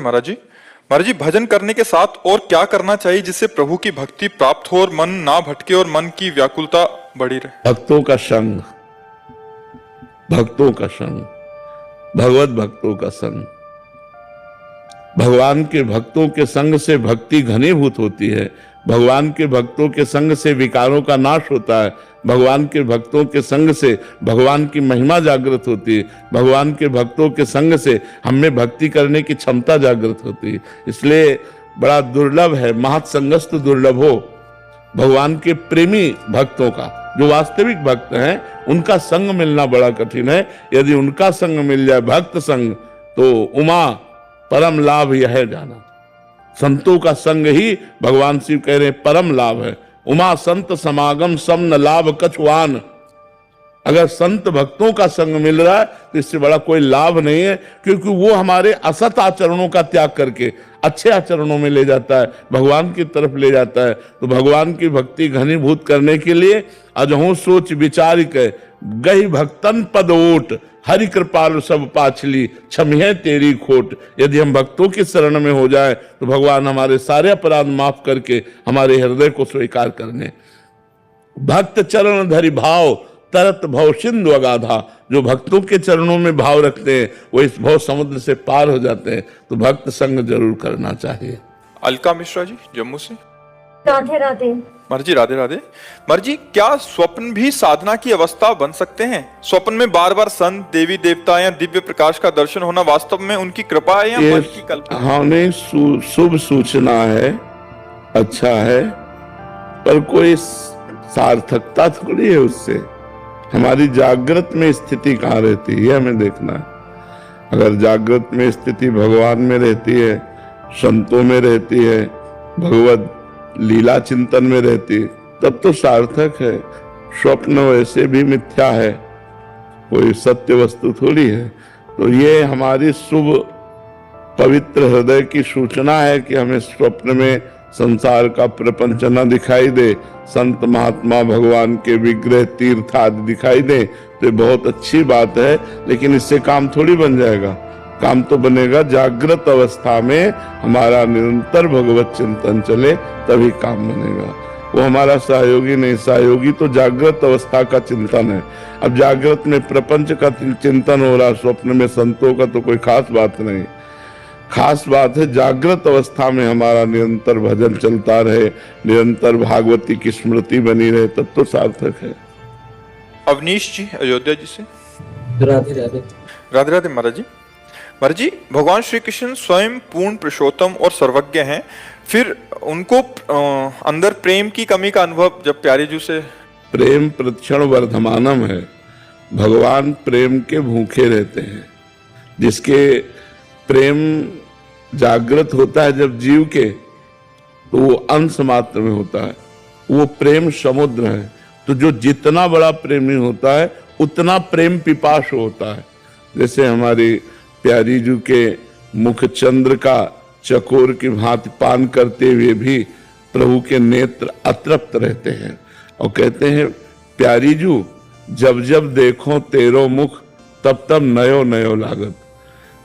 महाराज जी भजन करने के साथ और क्या करना चाहिए जिससे प्रभु की भक्ति प्राप्त हो और मन ना भटके और मन की व्याकुलता बढ़ी रहे? भक्तों का संग, भक्तों का संग, भगवत भक्तों का संग। भगवान के भक्तों के संग से भक्ति घनीभूत होती है। भगवान के भक्तों के संग से विकारों का नाश होता है। भगवान के भक्तों के संग से भगवान की महिमा जागृत होती है। भगवान के भक्तों के संग से हमें भक्ति करने की क्षमता जागृत होती है। इसलिए बड़ा दुर्लभ है, महत्संगस्तु दुर्लभ हो। भगवान के प्रेमी भक्तों का, जो वास्तविक भक्त हैं, उनका संग मिलना बड़ा कठिन है। यदि उनका संग मिल जाए, भक्त संग, तो उमा परम लाभ यह है जाना। संतों का संग ही भगवान शिव कह रहे परम लाभ है। उमा संत समागम सम न लाभ कछुआन। अगर संत भक्तों का संग मिल रहा है तो इससे बड़ा कोई लाभ नहीं है, क्योंकि वो हमारे असत आचरणों का त्याग करके अच्छे आचरणों में ले जाता है, भगवान की तरफ ले जाता है। तो भगवान की भक्ति घनीभूत करने के लिए अजहू सोच विचार के गई भक्तन पद ओट, हरि कृपाल सब पाछली क्षमिहे तेरी खोट। यदि हम भक्तों की शरण में हो जाए तो भगवान हमारे सारे अपराध माफ करके हमारे हृदय को स्वीकार करने। भक्त चरण धरि भाव तरत भव सिंधु अगाधा। जो भक्तों के चरणों में भाव रखते हैं वो इस भव समुद्र से पार हो जाते हैं। तो भक्त संग जरूर करना चाहिए। अलका मिश्रा जी जम्मू से। राधे राधे। महाराज जी राधे राधे। महाराज जी क्या स्वप्न भी साधना की अवस्था बन सकते हैं? स्वप्न में बार बार संत देवी देवता या दिव्य प्रकाश का दर्शन होना वास्तव में उनकी कृपा है या मन की कल्पना? हाँ, नहीं, शुभ सूचना है, अच्छा है, पर कोई सार्थकता थोड़ी है उससे। हमारी जागृत में स्थिति कहाँ रहती है, हमें देखना है। अगर जागृत में स्थिति भगवान में रहती है, संतों में रहती है, भगवत लीला चिंतन में रहती, तब तो सार्थक है। स्वप्न वैसे भी मिथ्या है, कोई सत्य वस्तु थोड़ी है। तो ये हमारी शुभ पवित्र हृदय की सूचना है कि हमें स्वप्न में संसार का प्रपंच न दिखाई दे, संत महात्मा भगवान के विग्रह तीर्थ आदि दिखाई दे, तो ये बहुत अच्छी बात है। लेकिन इससे काम थोड़ी बन जाएगा। काम तो बनेगा जागृत अवस्था में हमारा निरंतर भगवत चिंतन चले, तभी काम बनेगा। वो हमारा सहयोगी नहीं, सहयोगी तो जागृत अवस्था का चिंतन है। अब जागृत में प्रपंच का चिंतन हो रहा, स्वप्न में संतों का तो कोई खास बात नहीं। खास बात है जागृत अवस्था में हमारा निरंतर भजन चलता रहे, निरंतर भागवती की स्मृति बनी रहे, तब तो सार्थक है। अवनीश जी अयोध्या जी से। राधे राधे। राधे राधे महाराज जी। महाराज जी भगवान श्री कृष्ण स्वयं पूर्ण पुरुषोत्तम और सर्वज्ञ हैं, फिर उनको अंदर प्रेम की कमी का अनुभव जब प्यारे जी से? प्रेम प्रतिक्षण वर्धमानम है। भगवान प्रेम के भूखे रहते हैं। जिसके प्रेम जागृत होता है जब जीव के, तो वो अंश मात्र में होता है, वो प्रेम समुद्र है। तो जो जितना बड़ा प्रेमी होता है उतना प्रेम पिपासु होता है। जैसे हमारी प्यारी जी के मुख चंद्र का चकोर की भांति पान करते हुए भी प्रभु के नेत्र अतृप्त रहते हैं और कहते हैं, प्यारी जू जब जब देखो तेरो मुख तब तब नयो नयो लागत।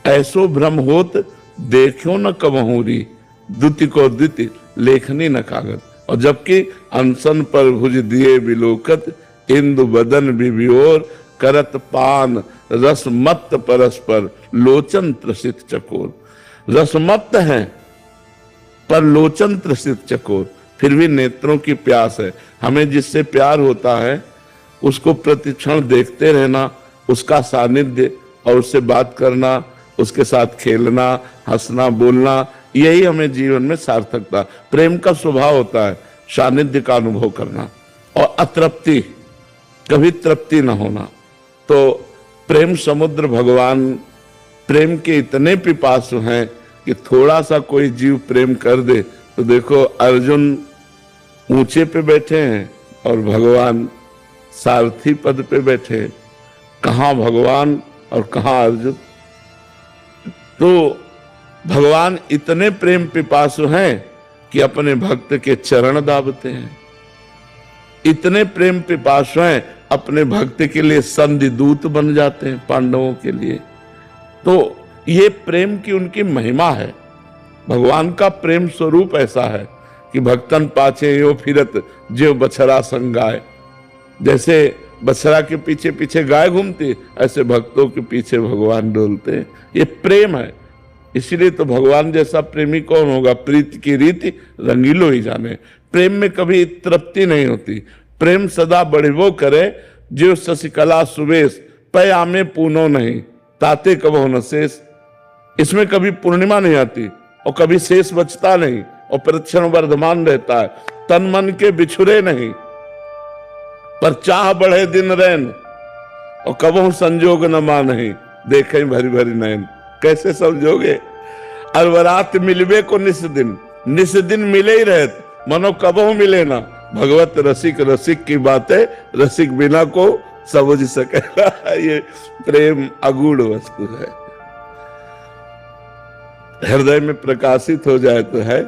ऐसो भ्रम होत देखो न कबहूरी, द्युति को द्युति लेखनी न कागत। और जबकि अनशन पर भुज दिए बिलोकत, इंदु बदन बिबियोर करत पान रसमत्त परस्पर लोचन त्रसित चकोर। रसमत्त हैं पर लोचन त्रसित चकोर, फिर भी नेत्रों की प्यास है। हमें जिससे प्यार होता है उसको प्रतिक्षण देखते रहना, उसका सानिध्य और उससे बात करना, उसके साथ खेलना, हंसना, बोलना, यही हमें जीवन में सार्थकता। प्रेम का स्वभाव होता है सानिध्य का अनुभव करना और अतृप्ति, कभी तृप्ति न होना। तो प्रेम समुद्र भगवान प्रेम के इतने पिपासु हैं कि थोड़ा सा कोई जीव प्रेम कर दे तो देखो अर्जुन ऊंचे पे बैठे हैं और भगवान सारथी पद पे बैठे। कहाँ भगवान और कहाँ अर्जुन? तो भगवान इतने प्रेम पिपासु हैं कि अपने भक्त के चरण दाबते हैं। इतने प्रेम पिपासु हैं, अपने भक्त के लिए संधि दूत बन जाते हैं पांडवों के लिए। तो ये प्रेम की उनकी महिमा है। भगवान का प्रेम स्वरूप ऐसा है कि भक्तन पाछे यो फिरत जो बछड़ा संगाए। जैसे बछड़ा के पीछे पीछे गाय घूमती, ऐसे भक्तों के पीछे भगवान डोलते हैं। ये प्रेम है। इसलिए तो भगवान जैसा प्रेमी कौन होगा? प्रीति की रीति रंगीलो ही जाने। प्रेम में कभी तृप्ति नहीं होती। प्रेम सदा बढ़िबो करे, जो शशिकला सुवेश पै आमे पूनो नहीं, ताते कबो न शेष। इसमें कभी पूर्णिमा नहीं आती और कभी शेष बचता नहीं, और प्रतिक्षण वर्धमान रहता है। तन मन के बिछुरे नहीं, पर चाह बढ़े दिन रैन, और कबहू संजोग न मानहि, देखे भरी भरी नैन। कैसे समझोगे? अलवरात मिलबे को निस दिन मिले ही रहत, मनो कबहू मिले ना। भगवत रसिक रसिक की बातें रसिक बिना को समझ सकेगा। ये प्रेम अगूढ़ वस्तु है, हृदय में प्रकाशित हो जाए तो है।